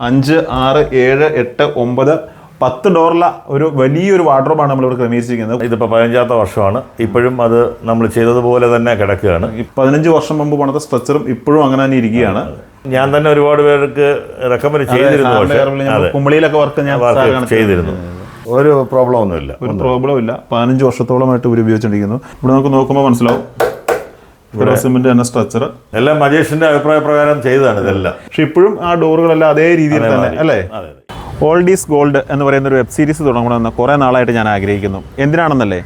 5, 6, 7, 8, 9, 10 ഡോറുള്ള ഒരു വലിയൊരു വാർഡ്രോബാണ് നമ്മളിവിടെ ക്രമീകരിച്ചിരിക്കുന്നത്. ഇതിപ്പോൾ 15ാമത്തെ വർഷമാണ്. ഇപ്പോഴും അത് നമ്മൾ ചെയ്തതുപോലെ തന്നെ കിടക്കുകയാണ്. 15 വർഷം മുമ്പ് പണിത സ്ട്രക്ചറും ഇപ്പോഴും അങ്ങനെ തന്നെ ഇരിക്കുകയാണ്. ഞാൻ തന്നെ ഒരുപാട് പേർക്ക് റെക്കമെൻഡ് ചെയ്തിരുന്നു. കുമ്പളിയിലൊക്കെ വർക്ക് ഞാൻ ചെയ്തിരുന്നു. ഒരു പ്രോബ്ലം ഒന്നുമില്ല. ഒരു പ്രോബ്ലം ഇല്ല. 15 വർഷത്തോളമായിട്ട് ഇവർ ഉപയോഗിച്ചിരിക്കുന്നു. ഇവിടെ നമുക്ക് നോക്കുമ്പോൾ മനസ്സിലാവും ഫെറോസിമെന്റ് തന്നെ സ്ട്രക്ചർ എല്ലാം മജേഷിന്റെ അഭിപ്രായ പ്രകാരം ചെയ്തതാണ് ഇതെല്ലാം. പക്ഷെ ഇപ്പോഴും ആ ഡോറുകളെല്ലാം അതേ രീതിയിൽ തന്നെ അല്ലേ? ഓൾഡ് ഈസ് ഗോൾഡ് എന്ന് പറയുന്ന ഒരു വെബ് സീരീസ് തുടങ്ങണമെന്ന് കുറേ നാളായിട്ട് ഞാൻ ആഗ്രഹിക്കുന്നു. എന്തിനാണെന്നല്ലേ,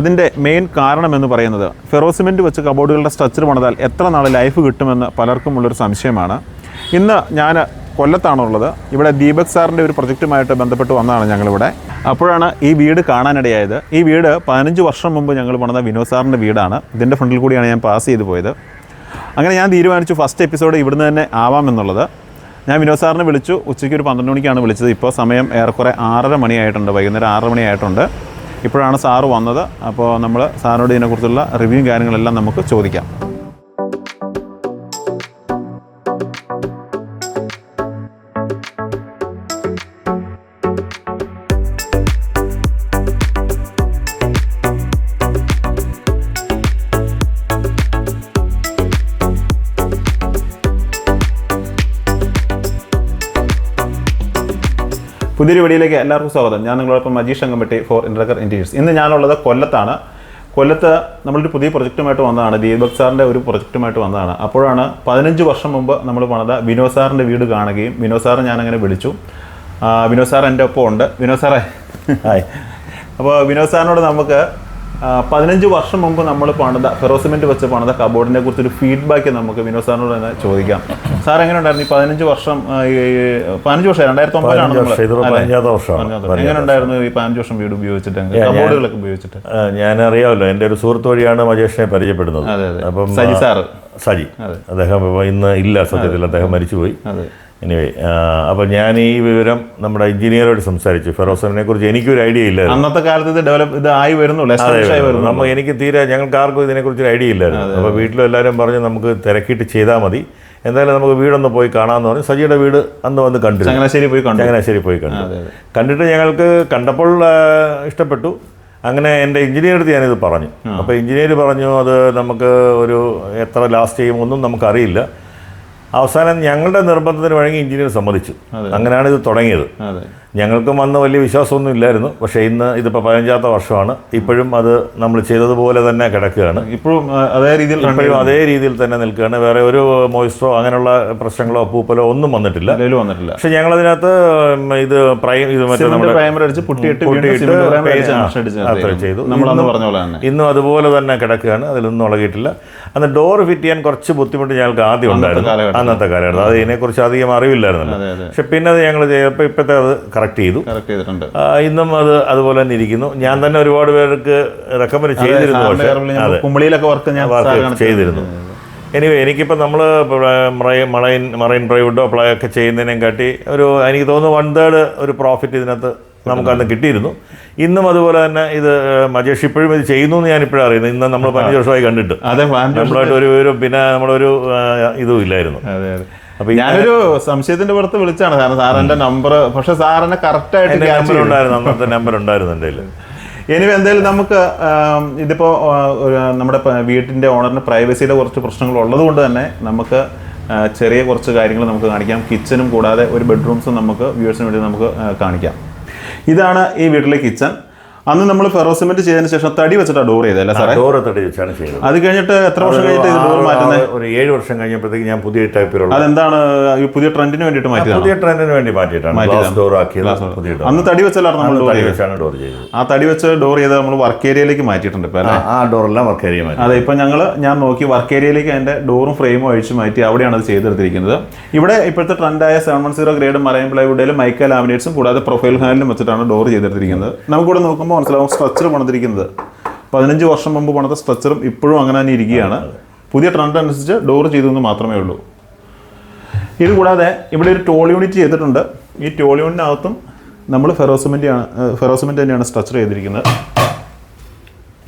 അതിൻ്റെ മെയിൻ കാരണം എന്ന് പറയുന്നത് ഫെറോസിമെൻറ്റ് വെച്ച് കബോർഡുകളുടെ സ്ട്രക്ചർ പണിതാൽ എത്ര നാൾ ലൈഫ് കിട്ടുമെന്ന് പലർക്കും ഉള്ളൊരു സംശയമാണ്. ഇന്ന് ഞാൻ കൊല്ലത്താണുള്ളത്. ഇവിടെ ദീപക് സാറിൻ്റെ ഒരു പ്രൊജക്റ്റുമായിട്ട് ബന്ധപ്പെട്ട് വന്നതാണ് ഞങ്ങളിവിടെ. അപ്പോഴാണ് ഈ വീട് കാണാനിടയായത്. ഈ വീട് 15 വർഷം മുമ്പ് ഞങ്ങൾ പണിത വിനോദ് സാറിൻ്റെ വീടാണ്. ഇതിൻ്റെ ഫ്രണ്ടിൽ കൂടിയാണ് ഞാൻ പാസ് ചെയ്ത് പോയത്. അങ്ങനെ ഞാൻ തീരുമാനിച്ചു ഫസ്റ്റ് എപ്പിസോഡ് ഇവിടുന്ന് തന്നെ ആവാമെന്നുള്ളത്. ഞാൻ വിനോദ് സാറിനെ വിളിച്ചു. ഉച്ചയ്ക്ക് ഒരു 12 മണിക്കാണ് വിളിച്ചത്. ഇപ്പോൾ സമയം ഏറെക്കുറെ 6:30 മണിയായിട്ടുണ്ട്, വൈകുന്നേരം 6 മണിയായിട്ടുണ്ട്. ഇപ്പോഴാണ് സാറ് വന്നത്. അപ്പോൾ നമ്മൾ സാറിനോട് ഇതിനെക്കുറിച്ചുള്ള റിവ്യൂവും കാര്യങ്ങളെല്ലാം നമുക്ക് ചോദിക്കാം. പുതിയൊരു വീഡിയോയിലേക്ക് എല്ലാവർക്കും സ്വാഗതം. ഞാൻ നിങ്ങളോടൊപ്പം മജീഷ് അങ്കമ്പട്ടി ഫോർ ഇൻട്രക്കർ ഇൻറ്റീരിയേഴ്സ്. ഇന്ന് ഞാനുള്ളത് കൊല്ലത്താണ്. കൊല്ലത്ത് നമ്മളൊരു പുതിയ പ്രൊജക്റ്റുമായിട്ട് വന്നതാണ്. ദീപക് സാറിൻ്റെ ഒരു പ്രൊജക്റ്റുമായിട്ട് വന്നതാണ്. അപ്പോഴാണ് 15 വർഷം മുമ്പ് നമ്മൾ പണിത വിനോദ് സാറിൻ്റെ വീട് കാണുകയും വിനോദ് സാറ് ഞാനങ്ങനെ വിളിച്ചു. വിനോദ് സാർ എൻ്റെ ഒപ്പം ഉണ്ട്. വിനോദ് സാറേ ഹായ്. അപ്പോൾ വിനോദ് സാറിനോട് നമുക്ക് 15 വർഷം മുമ്പ് നമ്മൾ പണിത ഫെറോസിമെൻറ്റ് വെച്ച് പണിത കബോർഡിനെ കുറിച്ചൊരു ഫീഡ്ബാക്ക് നമുക്ക് വിനോദ് സാറിനോട് തന്നെ ചോദിക്കാം. സാർ എങ്ങനെ ഉണ്ടായിരുന്നു ഈ 15 വർഷം? 15 വർഷം 2009 എങ്ങനെ ഉണ്ടായിരുന്നു ഈ 15 വർഷം വീട് ഉപയോഗിച്ചിട്ട്, കബോർഡുകളൊക്കെ ഉപയോഗിച്ചിട്ട്? ഞാൻ അറിയാമല്ലോ, എൻ്റെ ഒരു സുഹൃത്ത് വഴിയാണ് മജേഷിനെ പരിചയപ്പെടുന്നത്. അപ്പം സജി സാറ്, സജി അദ്ദേഹം ഇന്ന് ഇല്ല, സത്യത്തിൽ അദ്ദേഹം മരിച്ചുപോയി. എനിവേ, അപ്പോൾ ഞാൻ ഈ വിവരം നമ്മുടെ എഞ്ചിനീയറോട് സംസാരിച്ചു. ഫെറോസിനെ കുറിച്ച് എനിക്കൊരു ഐഡിയ ഇല്ലായിരുന്നു. അന്നത്തെ കാലത്ത് ഇത് ആയി വരുന്നുള്ളൂ. നമ്മൾ എനിക്ക് തീരെ ഞങ്ങൾക്ക് ആർക്കും ഇതിനെക്കുറിച്ചൊരു ഐഡിയ ഇല്ലായിരുന്നു. അപ്പോൾ വീട്ടിലും എല്ലാവരും പറഞ്ഞ് നമുക്ക് തിരക്കിയിട്ട് ചെയ്താൽ മതി, എന്തായാലും നമുക്ക് വീടൊന്ന് പോയി കാണാമെന്ന് പറഞ്ഞു. സജിയുടെ വീട് അന്ന് വന്ന് കണ്ടു. ചങ്ങനാശ്ശേരി പോയി കണ്ടിട്ട് ഞങ്ങൾക്ക് കണ്ടപ്പോൾ ഇഷ്ടപ്പെട്ടു. അങ്ങനെ എൻ്റെ എഞ്ചിനീയറുടെ ഞാനിത് പറഞ്ഞു. അപ്പോൾ എഞ്ചിനീയർ പറഞ്ഞു അത് നമുക്ക് ഒരു എത്ര ലാസ്റ്റ് ചെയ്യുമൊന്നും നമുക്കറിയില്ല. അവസാനം ഞങ്ങളുടെ നിർബന്ധത്തിന് വഴങ്ങി എഞ്ചിനീയർ സമ്മതിച്ചു. അങ്ങനെയാണ് ഇത് തുടങ്ങിയത്. ഞങ്ങൾക്കും അന്ന് വലിയ വിശ്വാസമൊന്നും ഇല്ലായിരുന്നു. പക്ഷേ ഇന്ന് ഇതിപ്പോൾ 15ാമത്തെ വർഷമാണ്. ഇപ്പോഴും അത് നമ്മൾ ചെയ്തതുപോലെ തന്നെ കിടക്കുകയാണ്. ഇപ്പോഴും അതേ രീതിയിൽ തന്നെ നിൽക്കുകയാണ്. വേറെ ഒരു മോയ്സ്റ്ററോ അങ്ങനെയുള്ള പ്രശ്നങ്ങളോ പൂപ്പലോ ഒന്നും വന്നിട്ടില്ല. പക്ഷെ ഞങ്ങളതിനകത്ത് ഇത് ചെയ്തു. ഇന്നും അതുപോലെ തന്നെ കിടക്കുകയാണ്. അതിലൊന്നും ഇളകിയിട്ടില്ല. അന്ന് ഡോർ ഫിറ്റ് ചെയ്യാൻ കുറച്ച് ബുദ്ധിമുട്ട് ഞങ്ങൾക്ക് ആദ്യം ഉണ്ടായിരുന്നു, അന്നത്തെ കാലഘട്ടം. അത് ഇതിനെക്കുറിച്ച് അധികം അറിവില്ലായിരുന്നല്ലോ. പക്ഷെ പിന്നെ അത് ഞങ്ങൾ ചെയ്തപ്പോൾ ഇപ്പോഴത്തെ അത് കറക്റ്റ് ചെയ്തിട്ടുണ്ട്. ഇന്നും അത് അതുപോലെ തന്നെ ഇരിക്കുന്നു. ഞാൻ തന്നെ ഒരുപാട് പേർക്ക് റെക്കമെൻഡ് ചെയ്തിരുന്നു. കുമ്പളിയിലൊക്കെ വർക്ക് ഞാൻ ചെയ്തിരുന്നു. എനിവേ, എനിക്കിപ്പോൾ നമ്മൾ മറൈൻ പ്രൈവുഡോ ഒക്കെ ചെയ്യുന്നതിനെ കാട്ടി എനിക്ക് തോന്നുന്നു 1/3 ഒരു പ്രോഫിറ്റ് ഇതിനകത്ത് നമുക്കന്ന് കിട്ടിയിരുന്നു. ഇന്നും അതുപോലെ തന്നെ ഇത് മജേഷ് ഇപ്പോഴും ഇത് ചെയ്യുന്നു എന്ന് ഞാനിപ്പോഴും അറിയുന്നു. ഇന്ന് നമ്മൾ 15 വർഷമായി കണ്ടിട്ട് നമ്മളായിട്ട് ഒരു പിന്നെ നമ്മളൊരു ഇതും ഇല്ലായിരുന്നു. അപ്പൊ ഞാനൊരു സംശയത്തിന്റെ പുറത്ത് വിളിച്ചാണ് കാരണം സാറിന്റെ നമ്പർ, പക്ഷെ സാറിന് കറക്റ്റ് ആയിട്ട് അന്നത്തെ നമ്പർ ഉണ്ടായിരുന്നു എൻ്റെ കയ്യിൽ. എനിവേ, എന്തായാലും നമുക്ക് ഇതിപ്പോ നമ്മുടെ വീട്ടിന്റെ ഓണറിന് പ്രൈവസിയുടെ കുറച്ച് പ്രശ്നങ്ങൾ ഉള്ളത് കൊണ്ട് തന്നെ നമുക്ക് ചെറിയ കുറച്ച് കാര്യങ്ങൾ നമുക്ക് കാണിക്കാം. കിച്ചനും കൂടാതെ ഒരു ബെഡ്റൂംസും നമുക്ക് വ്യൂവേഴ്സിന് വേണ്ടി നമുക്ക് കാണിക്കാം. ഇതാണ് ഈ വീട്ടിലെ കിച്ചൺ. അന്ന് നമ്മൾ ഫെറോസിമെന്റ് ചെയ്തതിന് ശേഷം തടി വെച്ചിട്ടാണ് ഡോർ ചെയ്തല്ലേ സാറേ? ഡോർ തടി വെച്ചാണ് ചെയ്തത്. അത് കഴിഞ്ഞിട്ട് എത്ര വർഷം കഴിഞ്ഞിട്ട് ഇത് ഡോർ മാറ്റുന്നത്? ഒരു 7 വർഷം കഴിഞ്ഞപ്പോഴത്തേക്ക് ഞാൻ പുതിയ ടൈപ്പിലുള്ള. അതെന്താണ് ഈ പുതിയ ട്രെൻഡിന് വേണ്ടിയിട്ട് മാറ്റിയത്? പുതിയ ട്രെൻഡിന് വേണ്ടി മാറ്റിയിട്ടാണ് ഡോർ ആക്കിയത്. അന്ന് തടി വെച്ചാലാണ് നമ്മൾ തടി വെച്ചാണ് ഡോർ ചെയ്തത്. ആ തടി വെച്ച് ഡോർ ചെയ്ത് നമ്മൾ വർക്ക് ഏരിയയിലേക്ക് മാറ്റിയിട്ടുണ്ട് ഇപ്പൊ അല്ലേ? ആ ഡോറെല്ലാം വർക്ക് ഏരിയ മാറ്റി. അതെ, ഇപ്പൊ ഞാൻ നോക്കി വർക്ക് ഏരിയയിലേക്ക് അതിന്റെ ഡോറും ഫ്രെയിമും അഴിച്ചു മാറ്റി അവിടെയാണ് അത് ചെയ്തെടുത്തിരിക്കുന്നത്. ഇവിടെ ഇപ്പോഴത്തെ ട്രെൻഡായ 710 ഗ്രേഡ് മറൈൻ പ്ലൈവുഡിലും മൈക്ക ലാമിനേറ്റ്സും കൂടാതെ പ്രൊഫൈൽ ഹാൻഡിലും വെച്ചിട്ടാണ് ഡോർ ചെയ്തെടുത്തിരിക്കുന്നത്. നമുക്കിവിടെ നോക്കുമ്പോൾ മനസ്സിലാവും സ്ട്രക്ചർ പണിതിരിക്കുന്നത് 15 വർഷം മുമ്പ് പണിത സ്ട്രക്ചറും ഇപ്പോഴും അങ്ങനെ തന്നെ ഇരിക്കുകയാണ്. പുതിയ ട്രെൻഡ് അനുസരിച്ച് ഡോർ ചെയ്തതെന്ന് മാത്രമേ ഉള്ളൂ. ഇത് കൂടാതെ ഇവിടെ ഒരു ടോൾ യൂണിറ്റ് ചെയ്തിട്ടുണ്ട്. ഈ ടോൾ യൂണിറ്റിനകത്തും നമ്മൾ ഫെറോസിമെന്റ് തന്നെയാണ് സ്ട്രക്ചർ ചെയ്തിരിക്കുന്നത്.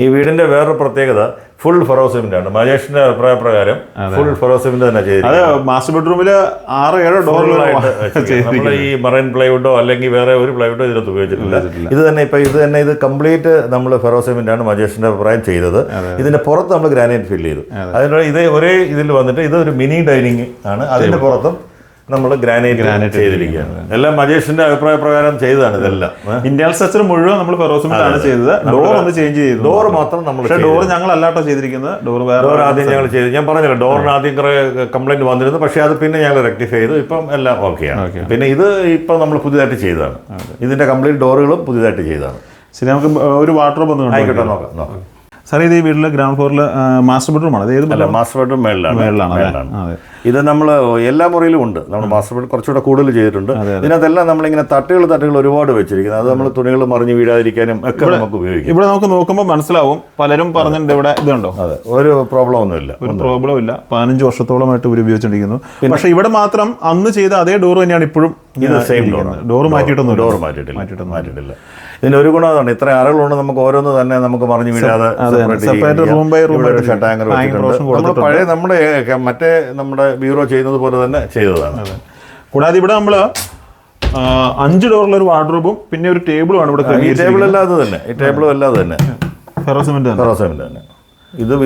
ഈ വീടിന്റെ വേറൊരു പ്രത്യേകത ഫുൾ ഫെറോസിമെന്റ് ആണ്. മജേഷിന്റെ അഭിപ്രായ പ്രകാരം ഫുൾ ഫെറോസിമെന്റ് തന്നെ ചെയ്തിരിക്കുന്നത്. അത് മാസ്റ്റർ ബെഡ്റൂമില് 6-7 ഡോറുകളായിട്ട് നമ്മൾ ഈ മറൈൻ പ്ലൈവുഡോ അല്ലെങ്കിൽ വേറെ ഒരു പ്ലൈവുഡോ ഇതിനകത്ത് ഉപയോഗിച്ചിട്ടില്ല. ഇത് കംപ്ലീറ്റ് നമ്മൾ ഫെറോസിമെന്റ് ആണ് മജേഷിന്റെ അഭിപ്രായം ചെയ്തത്. ഇതിന്റെ പുറത്ത് നമ്മൾ ഗ്രാനൈറ്റ് ഫില്ല് ചെയ്തു. അതിനുള്ള ഇതേ ഒരേ ഇതിൽ വന്നിട്ട് ഇത് ഒരു മിനി ഡൈനിങ് ആണ്. അതിന്റെ പുറത്തും നമ്മൾ ഗ്രാനൈറ്റ് ചെയ്തിരിക്കുകയാണ്. എല്ലാം മജേഷിന്റെ അഭിപ്രായ പ്രകാരം ചെയ്തതാണ്. ഇതെല്ലാം ഇന്ത്യൻ സ്ട്രക്ചർ മുഴുവൻ നമ്മൾ ഫെറോസിമെന്റ് ആണ് ചെയ്തത്. ഡോർ ഒന്ന് ചേഞ്ച് ചെയ്തു. ഡോർ മാത്രം നമ്മൾ, ഡോർ ഞങ്ങൾ അല്ലാട്ടോ ചെയ്തിരിക്കുന്നത്. ഡോർ ആദ്യം ഞങ്ങൾ ചെയ്തു. ഞാൻ പറഞ്ഞല്ലോ, ഡോറിന് ആദ്യം കുറെ കംപ്ലൈന്റ് വന്നിരുന്നു. പക്ഷേ അത് പിന്നെ ഞങ്ങൾ റെക്ടിഫൈ ചെയ്തു. ഇപ്പം എല്ലാം ഓക്കെയാണ്. പിന്നെ ഇത് ഇപ്പം നമ്മൾ പുതിയതായിട്ട് ചെയ്തതാണ്. ഇതിന്റെ കംപ്ലീറ്റ് ഡോറുകളും പുതിയതായിട്ട് ചെയ്തതാണ്. ശരി, നമുക്ക് ഒരു വാർഡ്രോബ് ഒന്ന് ആയിക്കോട്ടെ, നോക്കാം. സാർ, ഇത് ഈ വീട്ടിൽ ഗ്രൗണ്ട് ഫ്ലോറിൽ മാസ്റ്റർ ബെഡ്റൂം ആണ്. അല്ല, മാസ്റ്റർ ബെഡ്റൂം മേളിലാണ്. ഇത് നമ്മൾ എല്ലാ മുറിയിലും ഉണ്ട്. നമ്മൾ മാസ്റ്റർ ബെഡ് കുറച്ചുകൂടെ കൂടുതൽ ചെയ്തിട്ടുണ്ട്. ഇതിനകത്തെല്ലാം നമ്മളിങ്ങനെ തട്ടുകൾ ഒരുപാട് വെച്ചിരിക്കുന്നത്. അത് നമ്മൾ തുണികൾ മറിഞ്ഞ് വീഴാതിരിക്കാനും ഒക്കെ നമുക്ക് ഉപയോഗിക്കും. ഇവിടെ നമുക്ക് നോക്കുമ്പോൾ മനസ്സിലാവും, പലരും പറഞ്ഞിട്ടുണ്ട് ഇവിടെ ഇതുണ്ടോ. അതെ, ഒരു പ്രോബ്ലം ഒന്നുമില്ല. ഒരു പ്രോബ്ലം ഇല്ല. 15 വർഷത്തോളമായിട്ട് ഇവർ ഉപയോഗിച്ചിരിക്കുന്നു. പക്ഷേ ഇവിടെ മാത്രം അന്ന് ചെയ്ത അതേ ഡോർ തന്നെയാണ് ഇപ്പോഴും. ഇത് സെയിം ഡോർ മാറ്റിയിട്ടൊന്നും മാറ്റിയിട്ടില്ല. ഇതിന് ഒരു ഗുണം അതാണ്, ഇത്ര അറകളുണ്ട്, നമുക്ക് ഓരോന്ന് തന്നെ നമുക്ക് മറിഞ്ഞു വീഴാതെ റൂം ബൈ റൂം ഷട്ടാങ്കർ നമ്മൾ പഴയ നമ്മുടെ ബ്യൂറോ ചെയ്യുന്നത് പോലെ തന്നെ ചെയ്തതാണ്. കൂടാതെ ഇവിടെ നമ്മൾ 5 ഡോറുള്ള ഒരു വാർഡ്രോബും പിന്നെ ഒരു ടേബിളും ആണ് ഇവിടെ. ഈ ടേബിൾ അല്ലാതെ തന്നെ, ഈ ടേബിളും അല്ലാതെ തന്നെ ഫെറോസിമെന്റ് തന്നെ. ഇതും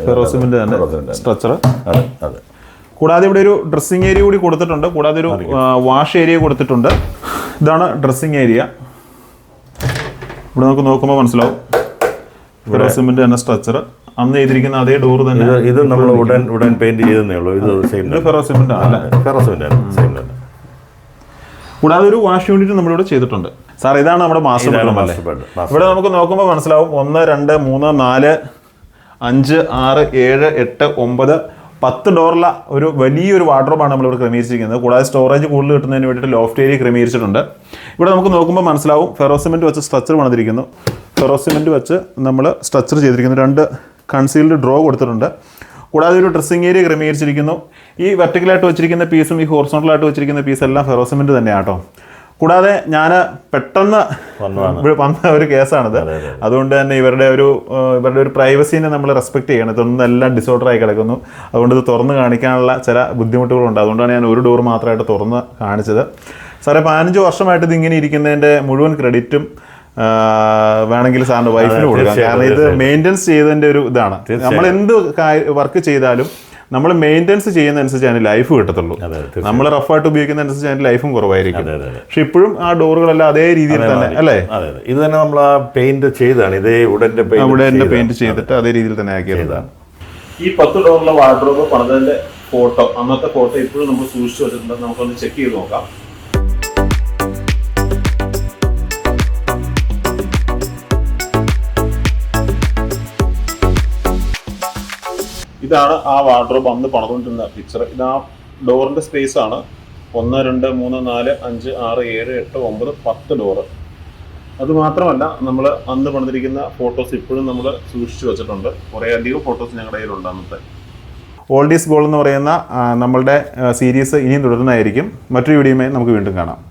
ഫെറോസിമെന്റ് തന്നെ സ്ട്രക്ചർ. അതെ. കൂടാതെ ഇവിടെ ഒരു ഡ്രസ്സിംഗ് ഏരിയ കൂടി കൊടുത്തിട്ടുണ്ട്. കൂടാതെ ഒരു വാഷ് ഏരിയ കൊടുത്തിട്ടുണ്ട്. ഇതാണ് ഡ്രസ്സിംഗ് ഏരിയ. ഇവിടെ നമുക്ക് നോക്കുമ്പോൾ മനസ്സിലാവും ഫെറോസിമെന്റ് തന്നെ സ്ട്രക്ചർ. അന്ന് ചെയ്തിരിക്കുന്ന അതേ ഡോർ തന്നെ. ഇത് നമ്മൾ ഉടൻ പെയിന്റ് ചെയ്തേ ഉള്ളൂ. ഇത് ഫെറോസിമെന്റ് ആണ്. കൂടാതെ ഒരു വാഷ് യൂണിറ്റ് നമ്മളിവിടെ ചെയ്തിട്ടുണ്ട്. സാർ, ഇതാണ് നമ്മുടെ മാസ്റ്റർ ബെഡ്റൂം അല്ലേ? ഇവിടെ നമുക്ക് നോക്കുമ്പോൾ മനസ്സിലാവും 1, 2, 3, 4, 5, 6, 7, 8, 9, 10 ഡോറുള്ള ഒരു വലിയൊരു വാർഡ്രോബാണ് നമ്മളിവിടെ ക്രമീകരിച്ചിരിക്കുന്നത്. കൂടാതെ സ്റ്റോറേജ് കൂടുതൽ കിട്ടുന്നതിന് വേണ്ടിയിട്ട് ലോഫ്റ്റ് ഏരിയ ക്രമീകരിച്ചിട്ടുണ്ട്. ഇവിടെ നമുക്ക് നോക്കുമ്പോൾ മനസ്സിലാവും ഫെറോസിമെന്റ് വെച്ച് സ്ട്രക്ചർ പണിതിരിക്കുന്നു. ഫെറോസിമെന്റ് വെച്ച് നമ്മൾ സ്ട്രക്ചർ ചെയ്തിരിക്കുന്നു. 2 കൺസീൽഡ് ഡ്രോ കൊടുത്തിട്ടുണ്ട്. കൂടാതെ ഒരു ഡ്രസ്സിംഗ് ഏരിയ ക്രമീകരിച്ചിരിക്കുന്നു. ഈ വെർട്ടിക്കലായിട്ട് വെച്ചിരിക്കുന്ന പീസും ഈ ഹോറിസോണ്ടലായിട്ട് വെച്ചിരിക്കുന്ന പീസ് എല്ലാം ഫെറോസിമെന്റ് തന്നെയാണ് കേട്ടോ. കൂടാതെ ഞാൻ പെട്ടെന്ന് വന്ന ഒരു കേസാണിത്. അതുകൊണ്ട് തന്നെ ഇവരുടെ ഒരു പ്രൈവസീനെ നമ്മൾ റെസ്പെക്ട് ചെയ്യണം. ഇതൊന്നും എല്ലാം ഡിസോർഡറായി കിടക്കുന്നു. അതുകൊണ്ട് ഇത് തുറന്ന് കാണിക്കാനുള്ള ചില ബുദ്ധിമുട്ടുകളുണ്ട്. അതുകൊണ്ടാണ് ഞാൻ ഒരു ഡോർ മാത്രമായിട്ട് തുറന്ന് കാണിച്ചത്. സാറേ, 15 വർഷമായിട്ട് ഇത് ഇങ്ങനെ ഇരിക്കുന്നതിൻ്റെ മുഴുവൻ ക്രെഡിറ്റും വേണമെങ്കിൽ സാറിൻ്റെ വൈഫിന് കൊടുക്കാം. കാരണം ഇത് മെയിൻ്റെനൻസ് ചെയ്തതിൻ്റെ ഒരു ഇതാണ്. നമ്മൾ എന്ത് വർക്ക് ചെയ്താലും നമ്മൾ മെയിൻ്റെനൻസ് ചെയ്യുന്നതനുസരിച്ച് അതിന് ലൈഫ് കിട്ടത്തുള്ളൂ. നമ്മൾ റഫായിട്ട് ഉപയോഗിക്കുന്നതനുസരിച്ച് അതിന് ലൈഫും കുറവായിരിക്കും. പക്ഷെ ഇപ്പോഴും ആ ഡോറുകളെല്ലാം അതേ രീതിയിൽ തന്നെ അല്ലേ? ഇത് തന്നെ നമ്മൾ ആ പെയിന്റ് ചെയ്താണ്. ഇതേ ഉടന്റെ പെയിന്റ് ചെയ്തിട്ട് അതേ രീതിയിൽ തന്നെ ആക്കിയതാണ്. ഈ 10 ഡോറുള്ള വാർഡ്രോബ് പണിതതിന്റെ ഫോട്ടോ, അന്നത്തെ ഫോട്ടോ ഇപ്പോഴും നമ്മൾ സൂക്ഷിച്ചു വെച്ചിട്ടുണ്ട്. നമുക്കൊന്ന് ചെക്ക് ചെയ്ത് നോക്കാം. ഇതാണ് ആ വാർഡ്രോബ് അന്ന് പണിതുകൊണ്ടിരുന്ന പിക്ചർ. ഇത് ആ ഡോറിന്റെ സ്പേസ് ആണ്. 1, 2, 3, 4, 5, 6, 7, 8, 9, 10 ഡോറ്. അത് മാത്രമല്ല, നമ്മൾ അന്ന് പണിതിരിക്കുന്ന ഫോട്ടോസ് ഇപ്പോഴും നമ്മൾ സൂക്ഷിച്ചു വെച്ചിട്ടുണ്ട്. കുറേ അധികം ഫോട്ടോസ് ഞങ്ങളുടെ കയ്യിലുണ്ട് അന്നത്തെ. ഓൾഡ് ഈസ് ഗോൾഡ് എന്ന് പറയുന്ന നമ്മളുടെ സീരീസ് ഇനിയും തുടരുന്നതായിരിക്കും. മറ്റൊരു വീഡിയോയുമായി നമുക്ക് വീണ്ടും കാണാം.